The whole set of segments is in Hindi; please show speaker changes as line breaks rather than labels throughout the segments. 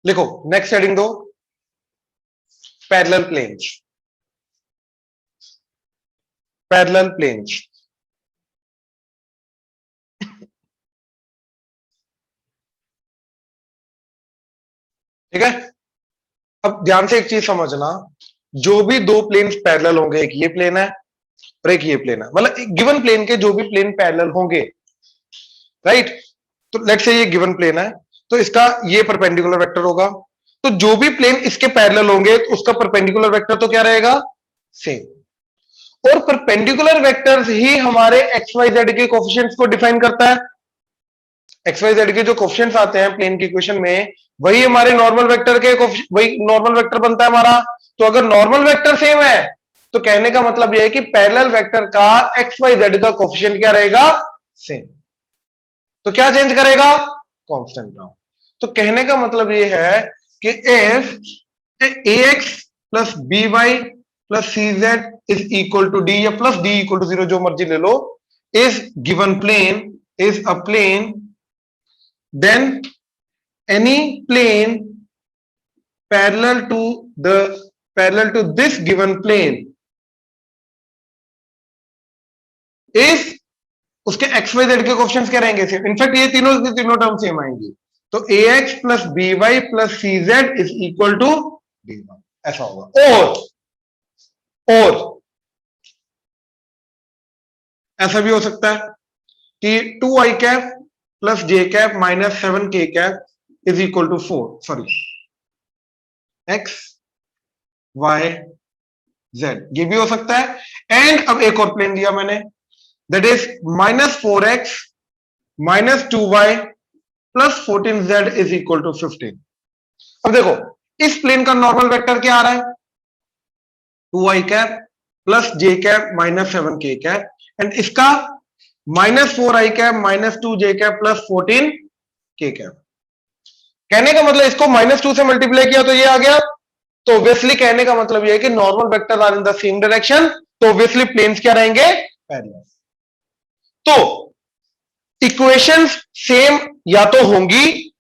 लिखो नेक्स्ट हेडिंग दो, पैरेलल प्लेन्स। पैरेलल प्लेन्स, ठीक है। अब ध्यान से एक चीज समझना, जो भी दो प्लेन्स पैरेलल होंगे, एक ये प्लेन है और एक ये प्लेन है, मतलब गिवन प्लेन के जो भी प्लेन पैरेलल होंगे, राइट। तो लेट्स से ये गिवन प्लेन है, तो इसका ये परपेंडिकुलर वेक्टर होगा। तो जो भी प्लेन इसके पैरेलल होंगे तो उसका परपेंडिकुलर वेक्टर तो क्या रहेगा, सेम। और परपेंडिकुलर वेक्टर्स ही हमारे एक्स वाई जेड के कोफिशिएंट्स को डिफाइन करता है। एक्स वाई जेड के जो कोफिशिएंट्स आते हैं प्लेन की इक्वेशन में, वही हमारे नॉर्मल वेक्टर के वही नॉर्मल वेक्टर बनता है हमारा। तो अगर नॉर्मल वेक्टर सेम है तो कहने का मतलब यह है कि पैरेलल वेक्टर का एक्स वाई जेड का कोफिशिएंट क्या रहेगा, सेम। तो क्या चेंज करेगा, कांस्टेंट टर्म। तो कहने का मतलब यह है कि if A X plus B Y plus C Z is equal to D, या plus D equal to zero, जो मर्जी ले लो, is given plane, is a plane, then any plane parallel to the parallel to this given plane is, उसके एक्स वाई जेड के क्वेश्चंस क्या रहेंगे सेम। इनफैक्ट ये तीनों की तीनों टर्म सेम आएंगी। तो A X plus B Y plus C Z is equal to D Y, ऐसा होगा। और ऐसा भी हो सकता है कि 2i cap plus J cap minus 7k cap is equal to 4, sorry, X Y Z, ये भी हो सकता है। एंड अब एक और प्लेन दिया मैंने, that is -4x minus 2y plus 14z is equal to 15। अब देखो इस प्लेन का नॉर्मल वेक्टर क्या आ रहा है, 2i cap plus J cap minus 7k cap, and इसका -4i cap minus 2j cap plus 14k cap. कहने का मतलब इसको -2 से मल्टीप्लाई किया तो ये आ गया। तो ऑब्वियसली कहने का मतलब ये है कि normal vector are in the same direction, तो ऑब्वियसली प्लेन्स क्या रहेंगे, पैरेलल। तो इक्वेशंस सेम या तो होंगी,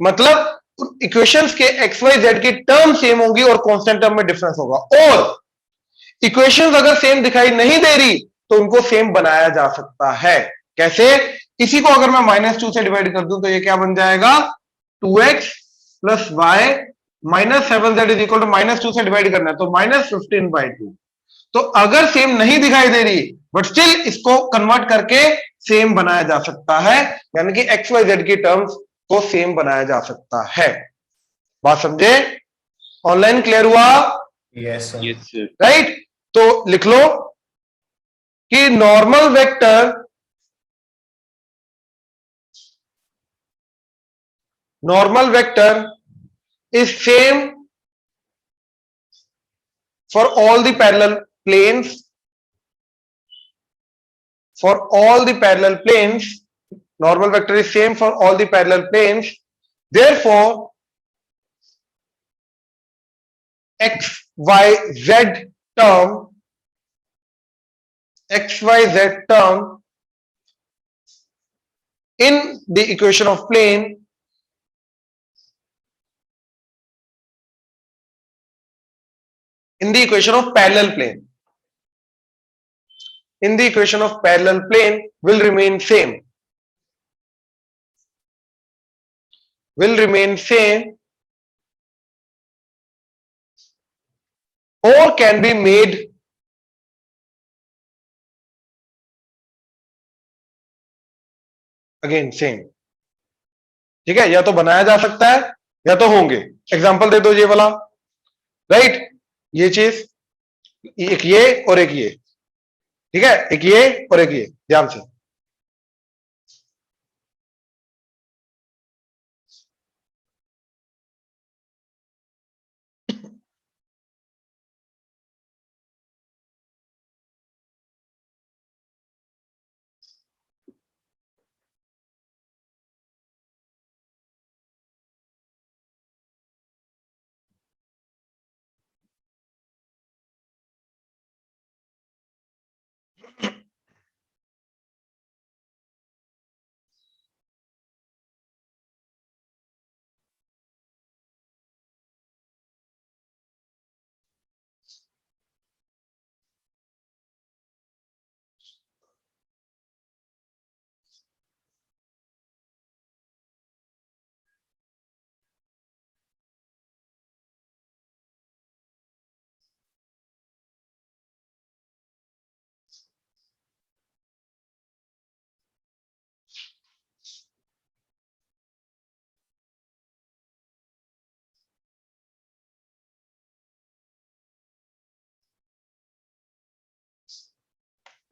मतलब इक्वेशंस के एक्स वाई जेड की टर्म सेम होंगी और कांस्टेंट टर्म में डिफरेंस होगा। और इक्वेशंस अगर सेम दिखाई नहीं दे रही तो उनको सेम बनाया जा सकता है। कैसे, इसी को अगर मैं -2 से डिवाइड कर दूं तो ये क्या बन जाएगा, 2x plus Y minus 7z is equal to -2 से डिवाइड करना है तो -15/2। तो अगर सेम नहीं दिखाई दे रही बट स्टिल इसको कन्वर्ट करके सेम बनाया जा सकता है, यानी कि एक्स वाई जेड की टर्म्स को सेम बनाया जा सकता है। बात समझे, ऑनलाइन क्लियर हुआ,
yes sir.
Yes sir.
Right. तो लिख लो कि normal vector is same for all the parallel planes, for all the parallel planes, normal vector is same for all the parallel planes, therefore x y z term, x y z term in the equation of plane in the equation of parallel plane, in the equation of parallel plane will remain same, will remain same or can be made again same। ठीक है, या तो बनाया जा सकता है या तो होंगे। एग्जांपल दे दो ये वाला, राइट। ये चीज, एक ये और एक ये, ठीक है, एक ये और एक ये, ध्यान से।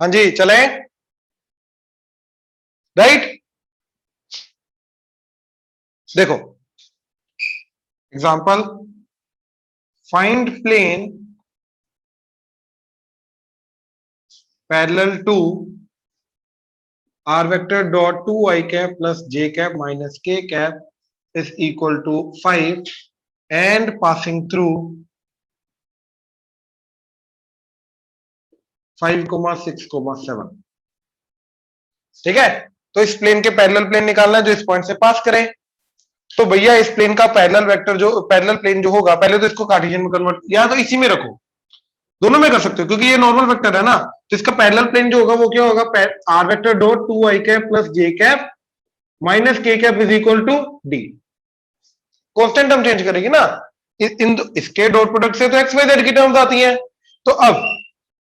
हाँ जी चले, राइट। देखो example, find plane parallel to r vector dot 2 I cap plus j cap minus k cap is equal to 5 and passing through 5,6,7। ठीक है, तो इस प्लेन के पैरेलल प्लेन निकालना है जो इस पॉइंट से पास करे। तो भैया इस प्लेन का पैरेलल वेक्टर जो पैरेलल प्लेन जो होगा, पहले तो इसको कार्टेशियन में कन्वर्ट, या तो इसी में रखो, दोनों में कर सकते हो क्योंकि ये नॉर्मल वेक्टर है ना। तो इसका पैरेलल प्लेन जो होगा वो क्या होगा, R vector dot 2 I cap plus J cap minus K cap is equal to D. Constant term change करेगी ना, इसके डॉट प्रोडक्ट से तो एक्स वाई जेड की टर्म्स आती हैं। तो अब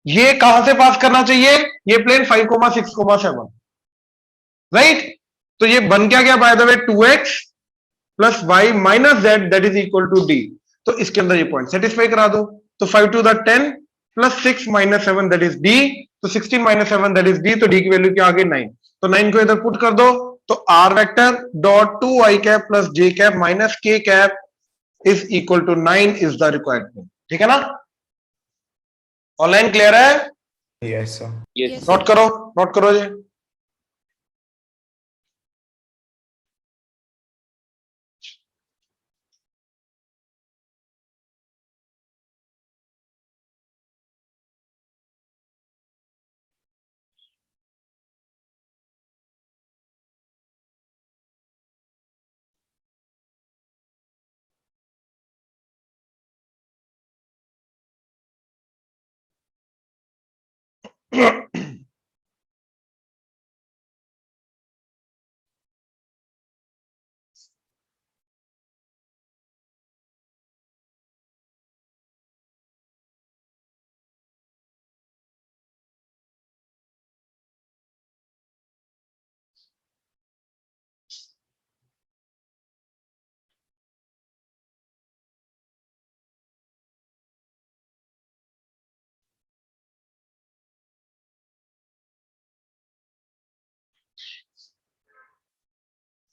ये कहां से पास करना चाहिए, ये प्लेन 5,6,7, राइट। तो ये बन क्या गया by the way, 2x plus Y minus Z that is equal to D. तो इसके अंदर ये पॉइंट सेटिस्फाई करा दो। तो 5 to the 10 plus 6 minus 7 that is D. तो 16 माइनस 7 दैट इज डी। तो डी की वैल्यू क्या आ गई 9। तो 9 को इधर पुट कर दो। तो R vector dot 2 I cap plus J cap minus K cap is equal to 9 is the required plane. ठीक है ना, ऑनलाइन क्लियर है?
Yes sir.
यस
नोट करो, नोट करो जी।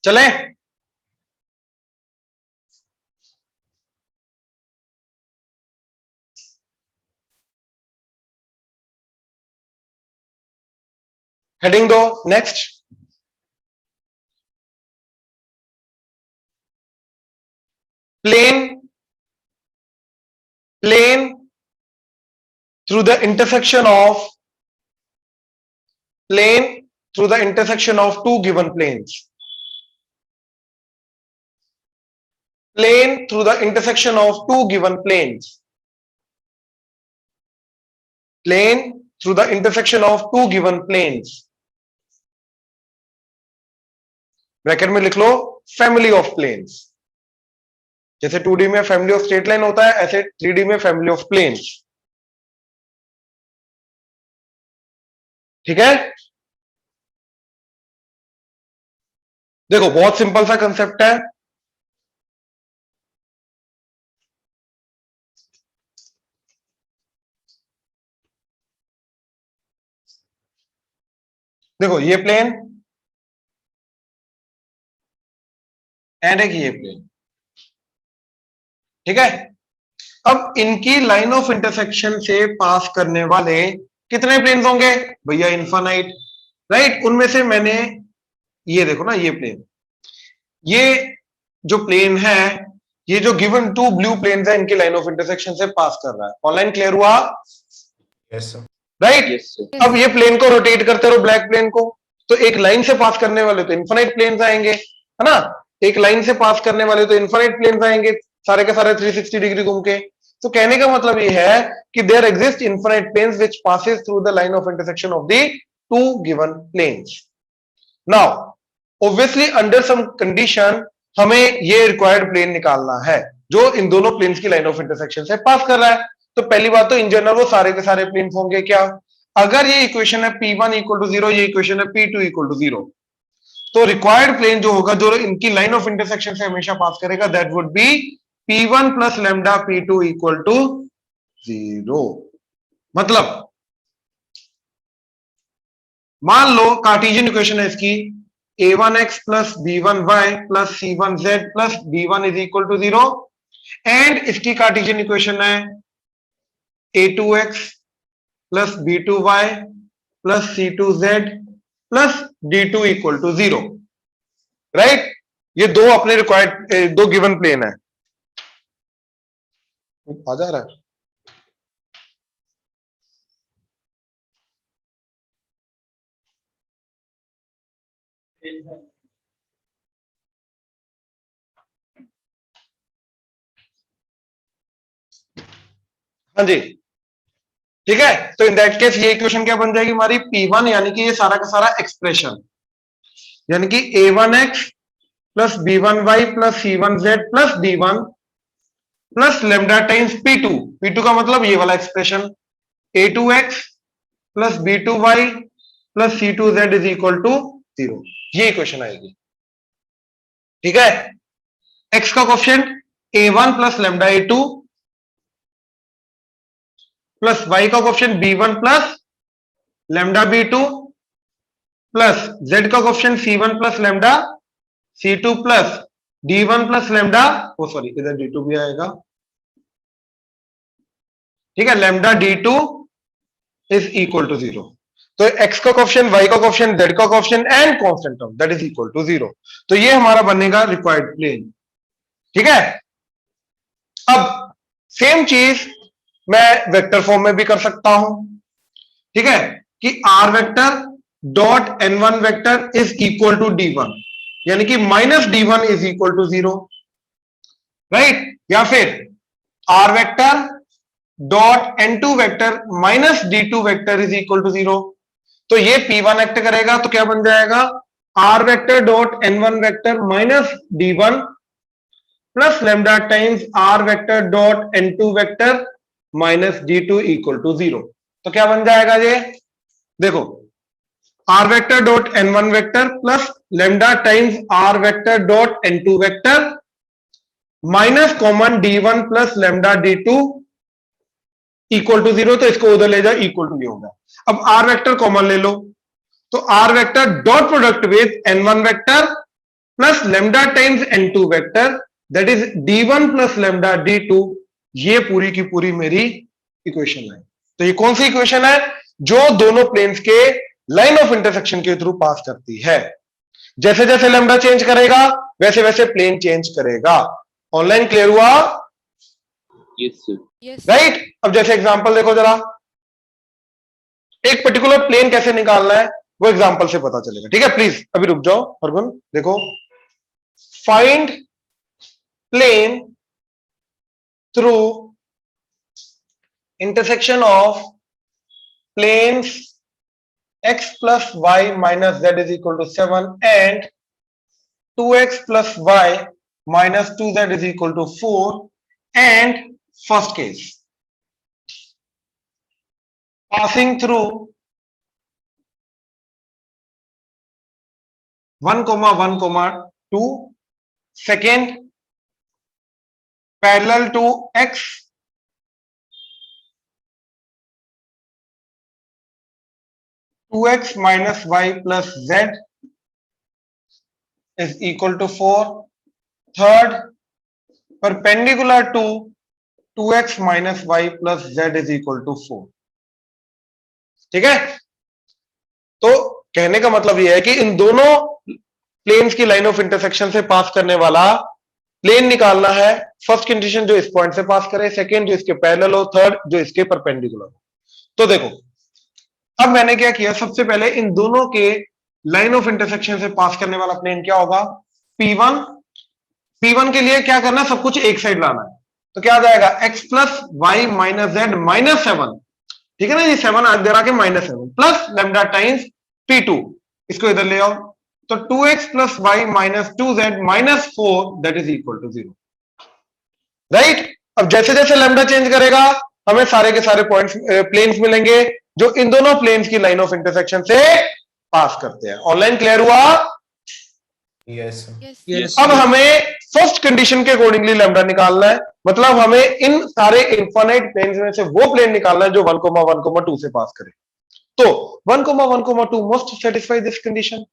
चले, हेडिंग दो next. Plane plane through the intersection of plane through the intersection of two given planes. Plane through the intersection of two given planes. Plane through the intersection of two given planes. Bracket में लिख लो फैमिली ऑफ प्लेन्स। जैसे 2D में फैमिली ऑफ स्ट्रेट लाइन होता है, ऐसे 3D में फैमिली ऑफ प्लेन्स। ठीक है, देखो बहुत सिंपल सा कंसेप्ट है। देखो ये प्लेन एंड एक ये प्लेन, ठीक है। अब इनकी लाइन ऑफ इंटरसेक्शन से पास करने वाले कितने प्लेन्स होंगे भैया, इनफाइनाइट, राइट। उनमें से मैंने ये देखो ना, ये प्लेन, ये जो प्लेन है, ये जो गिवन टू ब्लू प्लेन्स है, इनकी लाइन ऑफ इंटरसेक्शन से पास कर रहा है। ऑनलाइन क्लियर हुआ?
Yes sir.
राइट।
यस
अब ये प्लेन को रोटेट करते रहो, ब्लैक प्लेन को, तो एक लाइन से पास करने वाले तो इनफाइनाइट प्लेन्स आएंगे, है ना। एक लाइन से पास करने वाले तो इनफाइनाइट प्लेन्स आएंगे, सारे के सारे 360 डिग्री घूम के। तो कहने का मतलब ये है कि there exist infinite planes which passes through the line of intersection of the two given planes. Now obviously under some condition हमें ये रिक्वायर्ड प्लेन निकालना है जो इन दोनों प्लेन्स की लाइन ऑफ इंटरसेक्शन से पास कर रहा है। तो पहली बात तो इन जनरल वो सारे के सारे प्लेन्स होंगे क्या, अगर ये इक्वेशन है P1 इक्वल टू 0, ये इक्वेशन है P2 इक्वल टू 0, तो रिक्वायर्ड प्लेन जो होगा जो इनकी लाइन ऑफ इंटरसेक्शन से हमेशा पास करेगा, that would be P1 plus lambda P2 equal to 0। मतलब मान लो कार्टेशियन इक्वेशन है इसकी a1x plus b1y plus c1z plus d1 is equal to 0 and इसकी कार्टेशियन इक्वेशन है a2x plus b2y plus c2z plus d2 equal to 0, right. ये दो अपने रिक्वायर्ड दो गिवन प्लेन है। आ जा रहा है? हाँ जी, ठीक है। तो इन दैट केस ये इक्वेशन क्या बन जाएगी हमारी P1, यानी कि ये सारा का सारा एक्सप्रेशन, यानी कि a1x plus b1y plus c1z plus d1 plus lambda times p2 का मतलब ये वाला expression a2x plus b2y plus c2z is equal to 0, ये इक्वेशन आएगी। ठीक है, x का coefficient a1 plus lambda a2 plus y का coefficient b1 plus lambda b2 plus z का coefficient c1 plus lambda c2 plus d1 plus lambda, oh sorry इधर d2 भी आएगा, ठीक है, lambda d2 is equal to 0। तो x का कोएफिशिएंट, y का कोएफिशिएंट, z का coefficient and constant term that is equal to 0। तो ये हमारा बनेगा रिक्वायर्ड प्लेन। ठीक है, अब सेम चीज मैं वेक्टर फॉर्म में भी कर सकता हूं। ठीक है, कि r vector dot n1 vector is equal to d1, यानी कि minus d1 is equal to 0, right. या फिर r vector dot n2 vector minus d2 vector is equal to 0। तो ये P1 एक्ट करेगा तो क्या बन जाएगा r vector dot n1 vector minus d1 plus lambda times r vector dot n2 vector minus d2 equal to 0। तो क्या बन जाएगा ये, देखो r vector dot n1 vector plus lambda times r vector dot n2 vector minus common d1 plus lambda d2 equal to 0। तो इसको उधर ले जाओ, इक्वल टू ये होगा। अब r वेक्टर कॉमन ले लो, तो r vector dot product with n1 vector plus lambda times n2 vector that is d1 plus lambda d2, ये पूरी की पूरी मेरी इक्वेशन है। तो ये कौन सी इक्वेशन है, जो दोनों प्लेन्स के लाइन ऑफ इंटरसेक्शन के थ्रू पास करती है। जैसे जैसे लेमडा चेंज करेगा वैसे वैसे प्लेन चेंज करेगा। ऑनलाइन क्लियर हुआ?
Yes sir.
राइट। अब जैसे एग्जांपल देखो जरा, एक पर्टिकुलर प्लेन कैसे निकालना है वो एग्जांपल से पता चलेगा। ठीक है, प्लीज अभी रुक जाओ फरगुन, देखो find plane through intersection of planes x plus y minus z is equal to 7 and 2x plus y minus 2z is equal to 4 and first case passing through 1,1,2, second parallel to x, two x minus y plus z is equal to 4, third perpendicular to 2x minus y plus z is equal to 4। ठीक है, तो कहने का मतलब यह है कि इन दोनों प्लेन्स की लाइन ऑफ इंटरसेक्शन से पास करने वाला प्लेन निकालना है। फर्स्ट कंडीशन जो इस पॉइंट से पास करे, सेकेंड जो इसके पैरेलल हो, थर्ड जो इसके परपेंडिकुलर हो। तो देखो अब मैंने क्या किया, सबसे पहले इन दोनों के लाइन ऑफ इंटरसेक्शन से पास करने वाला प्लेन क्या होगा, P1। P1 के लिए क्या करना है, सब कुछ एक साइड लाना है। तो क्या आ जाएगा x plus Y minus z minus 7, ठीक है ना, ये 7 दे रहा के minus 7 plus lambda times P2, इसको इधर ले आओ। तो 2x plus Y minus 2z minus 4 that is equal to 0, right. अब जैसे जैसे लेमडा चेंज करेगा हमें सारे के सारे पॉइंट्स प्लेन्स मिलेंगे जो इन दोनों प्लेन्स की लाइन ऑफ इंटरसेक्शन से पास करते हैं। ऑनलाइन क्लियर हुआ?
Yes
Yes.
अब हमें फर्स्ट कंडीशन के अकॉर्डिंगली लैम्डा निकालना है, मतलब हमें इन सारे इनफाइनाइट प्लेन्स में से वो प्लेन निकालना है जो 1,1,2 से पास करे। तो 1,1,2 मस्ट सेटिस्फाई दिस कंडीशन।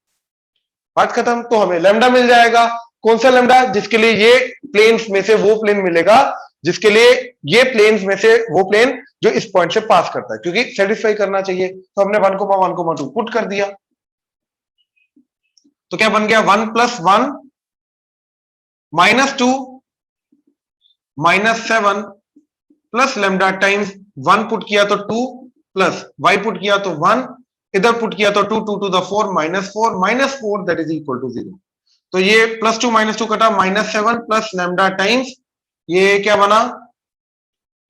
बात खत्म। तो हमें लैम्डा मिल जाएगा। कौन सा लैम्डा? जिसके लिए ये प्लेन्स में से वो प्लेन मिलेगा जिसके लिए ये प्लेन्स में से वो प्लेन जो इस पॉइंट से पास करता है, क्योंकि सेटिस्फाई करना चाहिए। तो हमने 1,1,2 पुट कर दिया। तो क्या बन गया? 1 + 1 -2 -7 प्लस लैम्डा टाइम्स 1 पुट किया तो 2 प्लस y पुट किया तो 1, इधर पुट किया तो 2 2 to the 4 -4 that is equal to 0। तो ये +2 -2 कटा -7 प्लस लैम्डा टाइम्स ये क्या बना?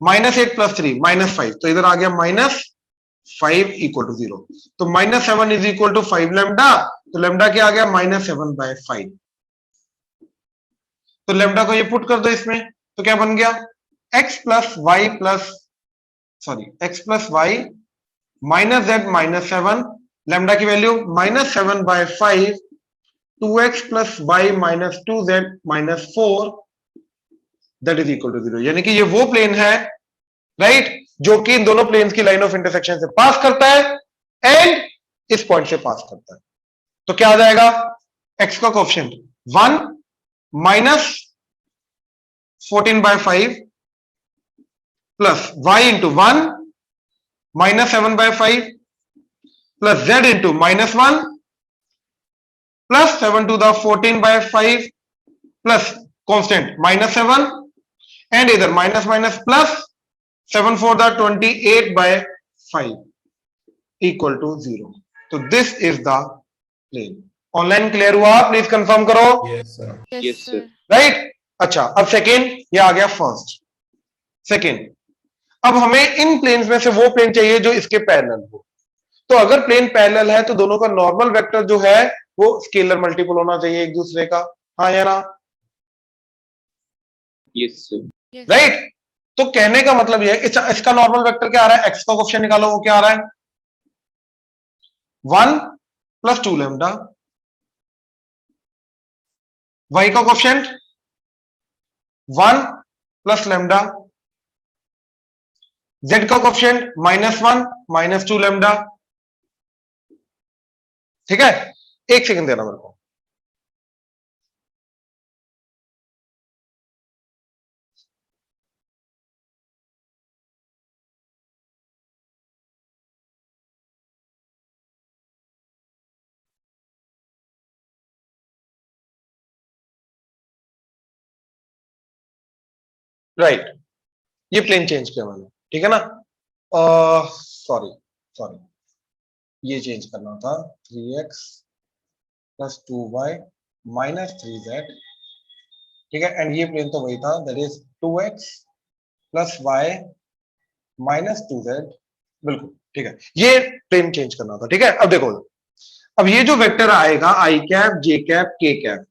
-8 + 3 -5। तो इधर आ गया -5 इक्वल टू 0। तो -7 इज इक्वल टू 5 लैम्डा। तो लैम्डा क्या आ गया? -7/5। तो लैम्डा को ये पुट कर दो इसमें। तो क्या बन गया? x + y minus z -7, lambda की value -7/5, 2x + y - 2z - 4 that is equal to 0। यानी कि ये वो प्लेन है, राइट, जो कि इन दोनों प्लेन्स की लाइन ऑफ इंटरसेक्शन से पास करता है एंड इस पॉइंट से पास करता है। तो क्या आ जाएगा? x का coefficient 1 -14/5 plus y into 1 -7/5 plus z into -1 plus 7 to the 14/5 plus constant -7 and इधर minus minus plus 7 4 the 28/5 equal to 0। तो this is the plane. Online clear हुआ? प्लीज कंफर्म करो।
Yes, sir.
Yes, sir.
Right. अच्छा, अब सेकेंड, ये आ गया फर्स्ट। सेकेंड, अब हमें इन प्लेन्स में से वो प्लेन चाहिए जो इसके पैरेलल हो। तो अगर प्लेन पैरेलल है तो दोनों का नॉर्मल वेक्टर जो है वो स्केलर मल्टीपल होना चाहिए एक दूसरे का, हाँ या ना?
Yes, sir.
राइट। तो कहने का मतलब ये है, इसका नॉर्मल वेक्टर क्या आ रहा है? एक्स का कोएफिशिएंट निकालो, वो क्या आ रहा है? 1 + 2 लैम्डा। y का कोएफिशिएंट 1 प्लस लैम्डा। z का कोएफिशिएंट -1 -2 लैम्डा। ठीक है, एक सेकंड देना मेरे को। राइट, ये प्लेन चेंज किया मैंने, ठीक है ना? सॉरी सॉरी, ये चेंज करना था। 3x + 2y - 3z, ठीक है, एंड ये प्लेन तो वही था, that is 2x + y - 2z। बिल्कुल ठीक है, ये प्लेन चेंज करना था। ठीक है, अब देखो, अब ये जो वेक्टर आएगा i cap, j cap, k cap,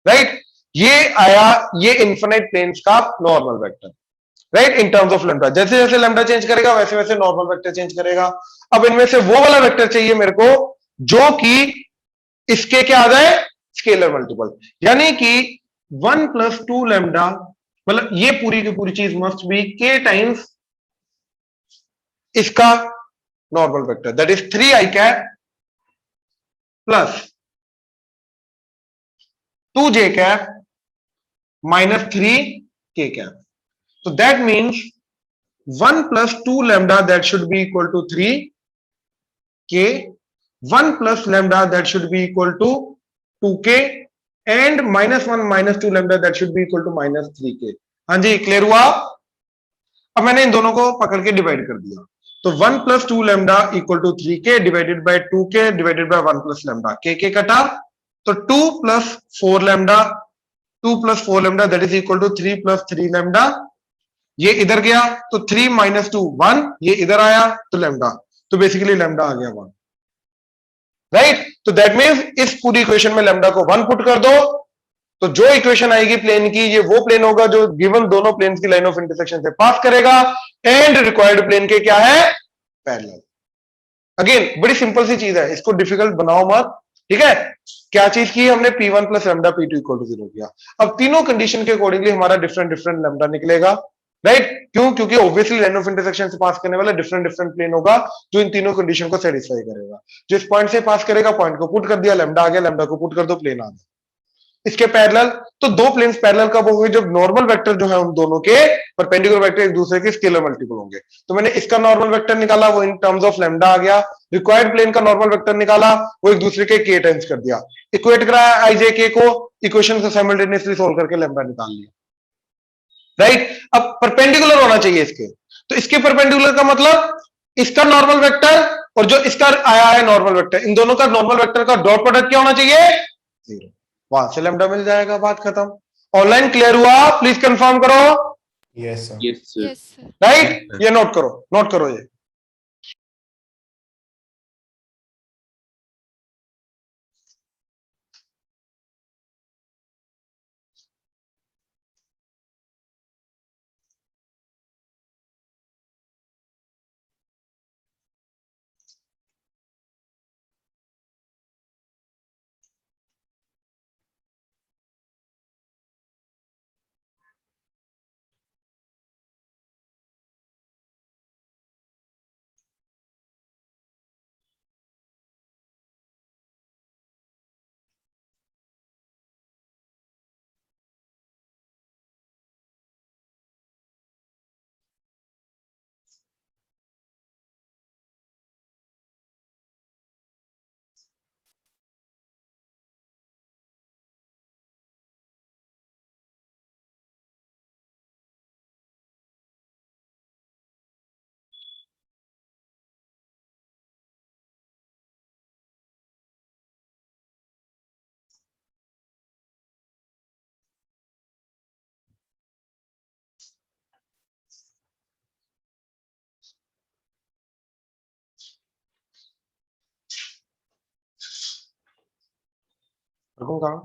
right, ये आया, ये इन्फिनिट प्लेन्स का normal vector, right, in terms of lambda. जैसे जैसे लैम्डा चेंज करेगा वैसे वैसे नॉर्मल वेक्टर चेंज करेगा। अब इनमें से वो वाला वेक्टर चाहिए मेरे को जो कि इसके क्या आ जाए? Scalar multiple. यानी कि 1 + 2 लैम्डा, मतलब ये पूरी की पूरी चीज मस्ट बी k टाइम्स इसका normal vector, that is 3i cap plus 2j cap -3k cap. So that means 1 + 2 lambda that should be equal to 3k, 1 + lambda that should be equal to 2k and -1 - 2 lambda that should be equal to -3k। हाँ जी, क्लियर हुआ? अब मैंने इन दोनों को पकड़ के डिवाइड कर दिया। तो 1 + 2 lambda equal to 3k divided by 2k divided by 1 + lambda, k कटा, तो 2 + 4 lambda, 2 + 4 lambda that is equal to 3 + 3 lambda। ये इधर गया तो 3 - 2 1, ये इधर आया तो लैम्डा, तो बेसिकली लैम्डा आ गया 1, राइट। तो दैट मींस इस पूरी इक्वेशन में लैम्डा को 1 पुट कर दो, तो जो इक्वेशन आएगी प्लेन की, ये वो प्लेन होगा जो गिवन दोनों प्लेन्स की लाइन ऑफ इंटरसेक्शन से पास करेगा एंड रिक्वायर्ड प्लेन के क्या है? पैरेलल। अगेन बड़ी सिंपल सी चीज है, इसको डिफिकल्ट बनाओ मत, ठीक है। क्या चीज की हमने? P1 + लैम्डा, P2 = 0 किया। अब तीनों कंडीशन के अकॉर्डिंगली हमारा डिफरेंट डिफरेंट लैम्डा निकलेगा, राइट? क्यों? क्योंकि ऑब्वियसली लाइन ऑफ इंटरसेक्शन से पास करने वाला डिफरेंट डिफरेंट प्लेन होगा जो इन तीनों कंडीशन को सेटिस्फाई करेगा। जो इस पॉइंट से पास करेगा, पॉइंट को पुट कर दिया, लैम्डा आ गया, लैम्डा को पुट कर दो, प्लेन आ गया। इसके पैरेलल, तो दो प्लेन्स पैरेलल कब होंगे? जब नॉर्मल वेक्टर जो है उन दोनों के परपेंडिकुलर वेक्टर एक दूसरे के स्केलर मल्टीपल होंगे। तो मैंने इसका नॉर्मल वेक्टर निकाला, वो इन टर्म्स ऑफ लैम्डा आ गया। रिक्वायर्ड प्लेन का नॉर्मल वेक्टर निकाला, वो एक दूसरे के के टाइम्स कर दिया। इक्वेट करा आई जे के को, इक्वेशन को साइमल्टेनियसली सोल्व करके लैम्डा निकाल लिया। राइट? अब परपेंडिकुलर होना चाहिए इसके, तो इसके परपेंडिकुलर का मतलब इसका नॉर्मल वेक्टर और जो इसका आया है नॉर्मल वेक्टर, इन दोनों का नॉर्मल वेक्टर का डॉट प्रोडक्ट क्या होना चाहिए? 0। वहां से लैम्डा मिल जाएगा, बात खत्म। ऑनलाइन क्लियर हुआ? प्लीज कंफर्म करो।
Yes, sir.
Yes, sir.
Yes, sir.
Right? ये नोट करो, नोट करो ये। रखूं कहां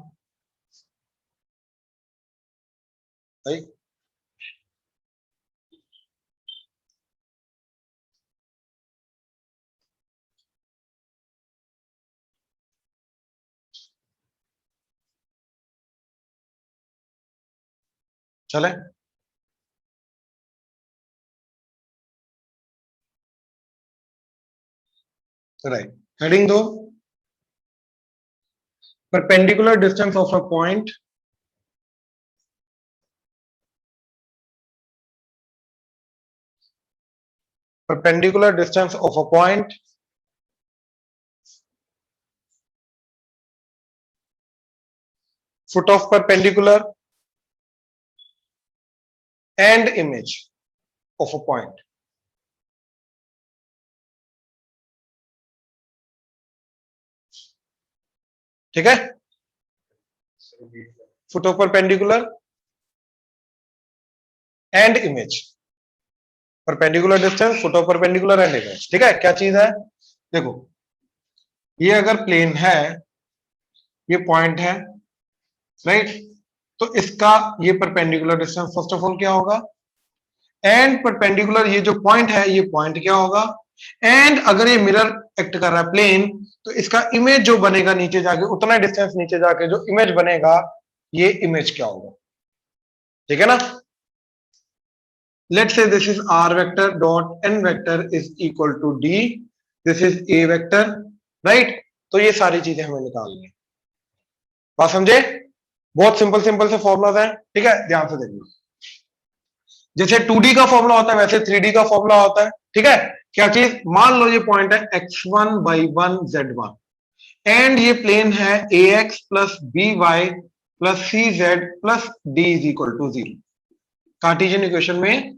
भाई? चले, राइट। हेडिंग दो, perpendicular distance of a point perpendicular distance of a point foot of perpendicular and image of a point. ठीक है? foot of perpendicular and image, perpendicular distance, foot of perpendicular and image। ठीक है? क्या चीज है? देखो, ये अगर प्लेन है, ये पॉइंट है, राइट? तो इसका ये perpendicular distance first of all क्या होगा, एंड परपेंडिकुलर ये जो पॉइंट है, ये पॉइंट क्या होगा, एंड अगर ये मिरर एक्ट कर रहा है प्लेन, तो इसका इमेज जो बनेगा नीचे जाके, उतना डिस्टेंस नीचे जाके जो इमेज बनेगा, ये इमेज क्या होगा? ठीक है ना? Let's say this is r vector dot n vector is equal to d, this is a vector, right? तो ये सारी चीजें हमें निकालनी है। बात समझे? बहुत सिंपल सिंपल से फॉर्मूलाज हैं। ठीक है? ध्यान से देखना। जैसे 2D का फॉर्मूला होता है, वैसे 3D का फॉर्मूला होता है। ठीक है? क्या चीज? मान लो ये पॉइंट है x1 by 1 z1 एंड ये प्लेन है ax plus by plus cz plus d is equal to 0। Cartesian equation में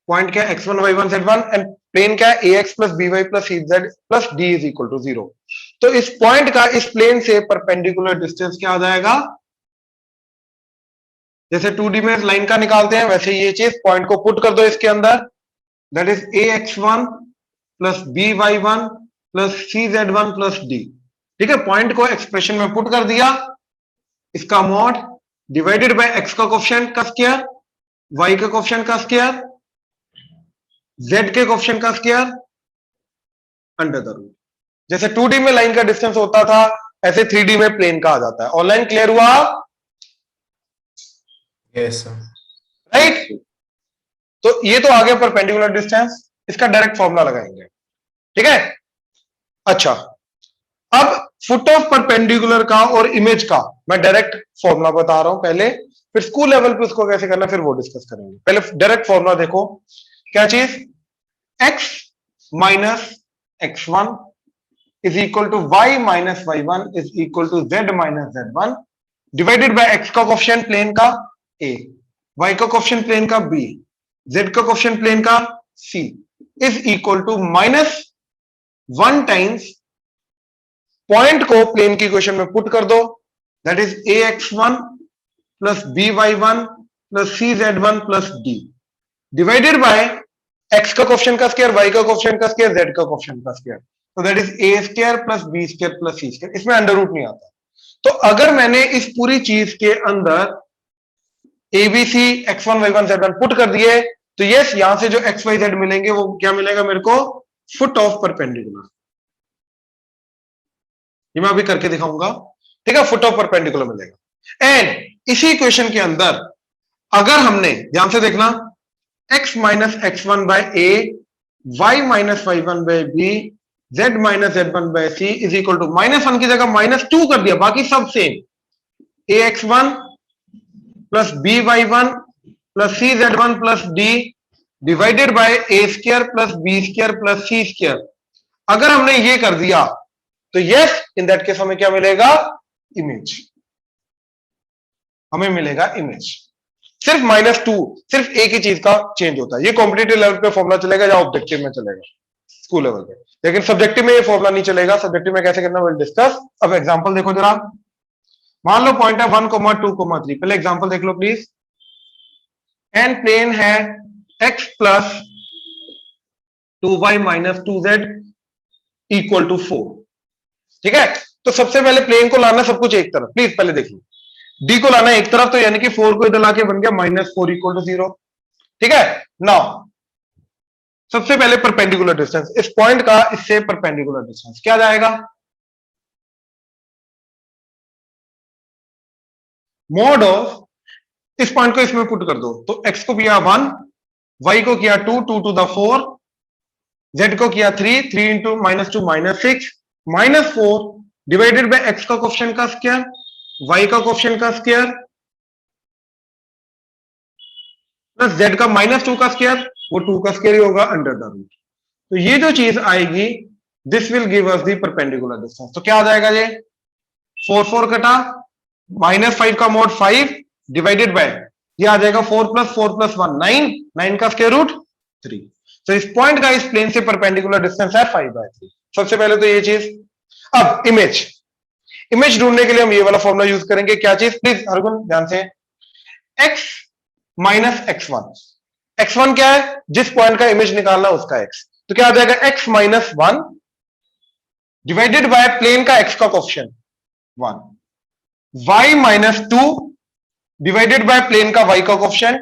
पॉइंट क्या है? x1 by 1 z1 and plane क्या है? ax plus by plus cz plus d is equal to 0। तो इस पॉइंट का इस प्लेन से परपेंडिकुलर डिस्टेंस क्या आ जाएगा? जैसे 2D में लाइन का निकालते हैं, वैसे ये चीज पॉइंट को पुट कर दो इसके अंदर, that is ax1 plus by1 plus cz1 plus d। ठीक है? पॉइंट को एक्सप्रेशन में पुट कर दिया, इसका मॉड डिवाइडेड बाय x का कोफिशिएंट का स्क्वायर, y का कोफिशिएंट का स्क्वायर, z के कोफिशिएंट का स्क्वायर, अंडर द रूट। जैसे 2D में लाइन का डिस्टेंस होता था, ऐसे 3D में प्लेन का आ जाता है। ऑनलाइन क्लियर हुआ?
Yes, sir.
राइट? तो ये तो आ गया परपेंडिकुलर डिस्टेंस, इसका डायरेक्ट फॉर्मूला लगाएंगे, ठीक है। अच्छा, अब फुट ऑफ परपेंडिकुलर का और इमेज का मैं डायरेक्ट फॉर्मूला बता रहा हूं पहले, फिर स्कूल लेवल पे उसको कैसे करना फिर वो डिस्कस करेंगे। पहले डायरेक्ट फॉर्मूला देखो, क्या चीज, x minus x1 is equal to y minus y1 is equal to z minus z1 divided by x का कोएफिशिएंट प्लेन का a, y का कोएफिशिएंट प्लेन का b, z का कोएफिशिएंट प्लेन का c is equal to minus 1 times point को प्लेन की इक्वेशन में पुट कर दो, that is ax1 plus by1 plus cz1 plus d divided by x का कोएफिशिएंट का स्क्वायर, y का कोएफिशिएंट का स्क्वायर, z का कोएफिशिएंट का स्क्वायर, तो that is a square plus b square plus c square. इसमें अंडर रूट नहीं आता। तो अगर मैंने इस पूरी चीज के अंदर abc x1 y1 z1 put कर दिए, तो यस यहां से जो x y z मिलेंगे वो क्या मिलेगा मेरे को, फुट ऑफ परपेंडिकुलर। ये मैं अभी करके दिखाऊंगा, ठीक है, फुट ऑफ परपेंडिकुलर मिलेगा। एंड इसी इक्वेशन के अंदर अगर हमने ध्यान से देखना x minus x1 by a, y minus y1 by b, z minus z1 by c is equal to -1 की जगह -2 कर दिया, बाकी सब same, ax1 plus by1 plus cz1 plus d divided by a square plus b square plus c square. अगर हमने ये कर दिया तो यस इन दैट केस हमें क्या मिलेगा, इमेज, हमें मिलेगा इमेज। सिर्फ -2, सिर्फ एक ही चीज का चेंज होता है। ये कॉम्पिटिटिव लेवल पे फॉर्मूला चलेगा या ऑब्जेक्टिव में चलेगा, स्कूल लेवल पे, लेकिन सब्जेक्टिव में ये फॉर्मूला नहीं चलेगा। सब्जेक्टिव में कैसे करना विल डिस्कस। अब एग्जांपल देखो जरा, मान लो पॉइंट है 1, 2, 3, पहले एग्जांपल देख लो प्लीज। एंड प्लेन है x plus 2y minus 2z equal to 4, ठीक है। तो सबसे पहले प्लेन को लाना सब कुछ एक तरफ, प्लीज पहले देख लो, डी को लाना एक तरफ, तो यानी कि 4 को इधर लाके बन गया -4 इक्वल टू 0, ठीक है। नाउ सबसे पहले परपेंडिकुलर डिस्टेंस, इस पॉइंट का इससे परपेंडिकुलर डिस्टेंस क्या जाएगा, मोड ऑफ इस पॉइंट को इसमें पुट कर दो, तो x को किया 1, y को किया 2, 2 टू द 4, z को किया 3, 3 इंटू -2 -6 -4 डिवाइडेड बाय x का कोएफिशिएंट का स्क्वायर, y का कोएफिशिएंट का स्क्वायर प्लस z का -2 का स्क्वायर, वो 2 का स्क्वायर ही होगा अंडर द रूट। तो ये जो चीज आएगी this will give us the perpendicular distance. तो क्या आ जाएगा ये 4 4 कटा, -5 का मोड 5 डिवाइडेड बाय ये आ जाएगा 4 प्लस 1 9, 9 का स्क्वायर रूट 3। तो इस पॉइंट का इस प्लेन से परपेंडिकुलर डिस्टेंस है 5/3। सबसे पहले तो ये चीज। अब इमेज ढूंढने के लिए हम ये वाला फॉर्मूला यूज करेंगे, क्या चीज, प्लीज हरगुन ध्यान से, x माइनस x1, x1 क्या है, जिस पॉइंट का इमेज निकालना उसका x, तो क्या आ जाएगा x minus 1 divided by plane का x का coefficient 1, y minus 2 divided by plane का y का coefficient,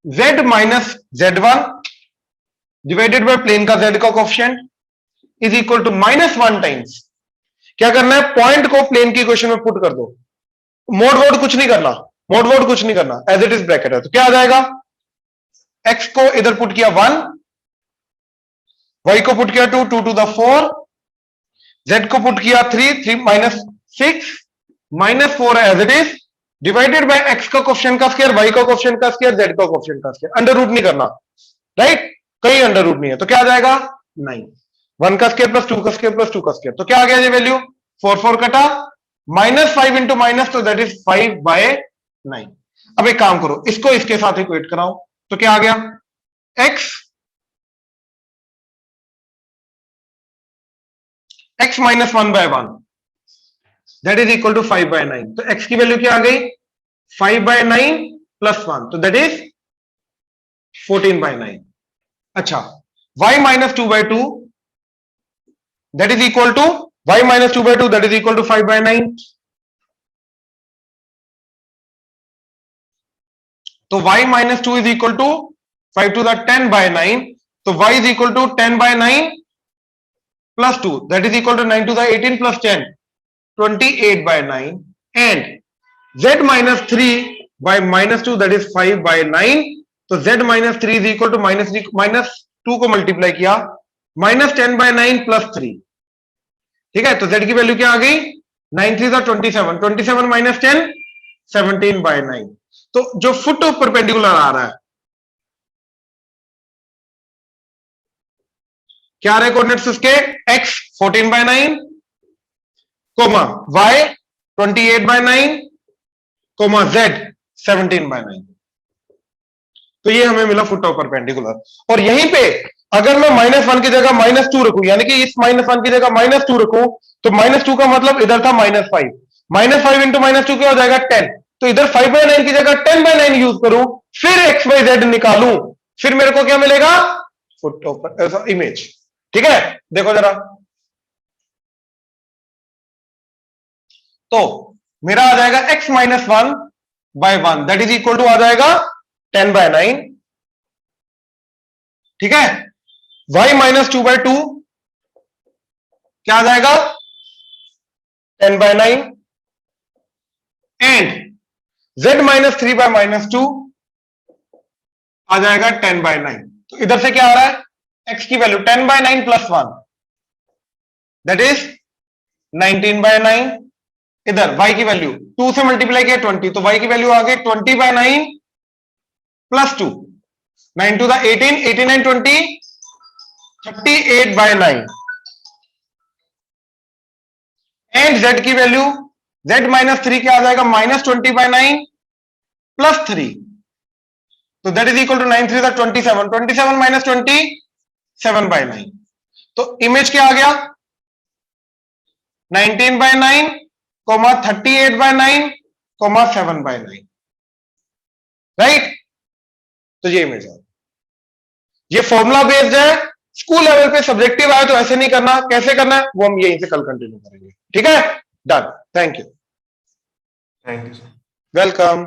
z minus z1 divided by plane का z का coefficient is equal to -1 times, क्या करना है, पॉइंट को प्लेन की इक्वेशन में पुट कर दो, मोड वोड कुछ नहीं करना, मोड वोड कुछ नहीं करना, एज इट इज ब्रैकेट है। तो क्या आ जाएगा, x को इधर पुट किया 1, y को पुट किया 2, 2 टू द 4, z को पुट किया 3, 3 -6 -4 as it is divided by x का कोएफिशिएंट का स्क्वायर, y का कोएफिशिएंट का स्क्वायर, z का कोएफिशिएंट का स्क्वायर, अंडर रूट नहीं करना, राइट, कहीं अंडर रूट नहीं है। तो क्या आ जाएगा 9, 1 का स्क्वायर प्लस 2 का स्क्वायर प्लस 2 का स्क्वायर, तो क्या आ गया ये वैल्यू, 4 4 कटा, -5 इंटू माइनस, तो दैट इज 5/9। अब एक काम करो, इसको इसके साथ इक्वेट कराओ, तो क्या आ गया, x minus 1/1 that is equal to 5/9। तो x की वैल्यू क्या आ गई, 5/9 प्लस 1, तो दैट इज 14/9। अच्छा, y minus 2/2 that is equal to y minus 2/2 that is equal to 5/9। तो y minus 2 is equal to 5 to the 10/9, तो y is equal to 10/9 plus 2 that is equal to 9 to the 18 plus 10 28/9 and z minus 3 by -2 that is 5/9 तो z minus 3 is equal to -2 को मल्टीप्लाई किया -10/9 प्लस 3। ठीक है, तो z की वैल्यू क्या आ गई? 9 3 27, 27 माइनस 10 17/9। तो जो फुट ऑफ परपेंडिकुलर आ रहा है, क्या आ रहे कोऑर्डिनेट्स उसके? x 14/9, comma y 28/9, comma z 17/9। तो ये हमें मिला फुट ऑफ परपेंडिकुलर। और यहीं पे अगर मैं -1 की जगह -2 रखूं, यानी कि इस -1 की जगह -2 रखूं, तो -2 का मतलब इधर था -5, -5 इंटू -2 क्या हो जाएगा? 10। तो इधर 5/9 की जगह 10/9 यूज करूं, फिर x y z निकालूं, फिर मेरे को क्या मिलेगा? Foot of image. ठीक है, देखो जरा। तो मेरा आ जाएगा x minus 1/1 that is equal to आ जाएगा 10/9। ठीक है, y माइनस 2/2 क्या आ जाएगा? 10/9 एंड z माइनस 3/-2 आ जाएगा 10/9। तो इधर से क्या आ रहा है? x की वैल्यू 10/9 प्लस 1 दैट इज 19/9। इधर y की वैल्यू 2 से मल्टीप्लाई किया 20, तो y की वैल्यू आ गई 20/9 plus 2, 9 to the 18, 18 and 20 38/9 and z की वैल्यू z माइनस 3 क्या आ जाएगा? -20/9 प्लस 3, तो that is equal to 9 3 27, 27 minus 20 7/9। तो इमेज क्या आ गया? 19/9, 38/9, 7/9। राइट? तो ये इमेज है, ये फॉर्मूला बेस्ड है। स्कूल लेवल पे सब्जेक्टिव आए तो ऐसे नहीं करना, कैसे करना है वो हम यहीं से कल कंटिन्यू करेंगे। ठीक है, done, thank you,
Thank you, sir.
Welcome.